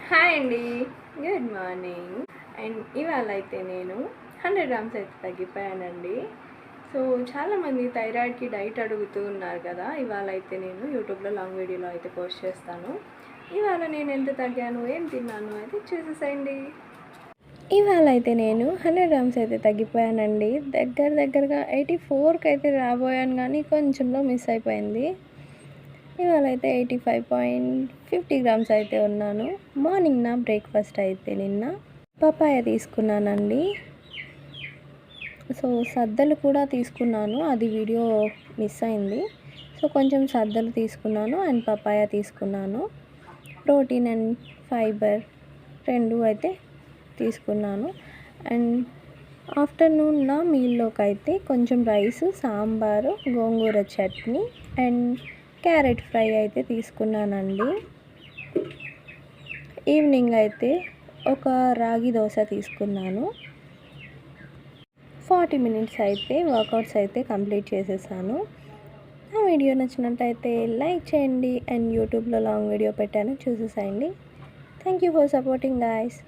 Hi అండి. Good morning. And ఇవాళ అయితే నేను 100 గ్రామ్స్ అయితే తగ్గిపోయానండి. సో చాలామంది థైరాయిడ్కి డైట్ అడుగుతూ ఉన్నారు కదా. ఇవాళ అయితే నేను యూట్యూబ్లో లాంగ్ వీడియోలో అయితే పోస్ట్ చేస్తాను. ఇవాళ నేను ఎంత తగ్గాను, ఏం తిన్నాను అయితే చూసేసేయండి. ఇవాళ అయితే నేను 100 గ్రామ్స్ అయితే తగ్గిపోయానండి. దగ్గరగా 84కి అయితే రాబోయాను, కానీ కొంచెంలో మిస్ అయిపోయింది. ఇవాళ అయితే 85.50 గ్రామ్స్ అయితే ఉన్నాను. మార్నింగ్ నా బ్రేక్ఫాస్ట్ అయితే నిన్న పపాయ తీసుకున్నానండి. సో సద్దలు కూడా తీసుకున్నాను, అది వీడియో మిస్ అయింది. సో కొంచెం సద్దలు తీసుకున్నాను అండ్ పపాయ తీసుకున్నాను. ప్రోటీన్ అండ్ ఫైబర్ రెండు అయితే తీసుకున్నాను. అండ్ ఆఫ్టర్నూన్ నా మీల్లోకి అయితే కొంచెం rice, sambar, gongura chutney and carrot fry అయితే తీసుకున్నానండి. ఈవినింగ్ అయితే ఒక రాగి దోశ తీసుకున్నాను. 40 మినిట్స్ అయితే వర్కౌట్స్ అయితే కంప్లీట్ చేసేసాను. ఆ వీడియో నచ్చినట్టయితే లైక్ చేయండి అండ్ యూట్యూబ్లో లాంగ్ వీడియో పెట్టాను, చూసేసేయండి. Thank you for supporting guys.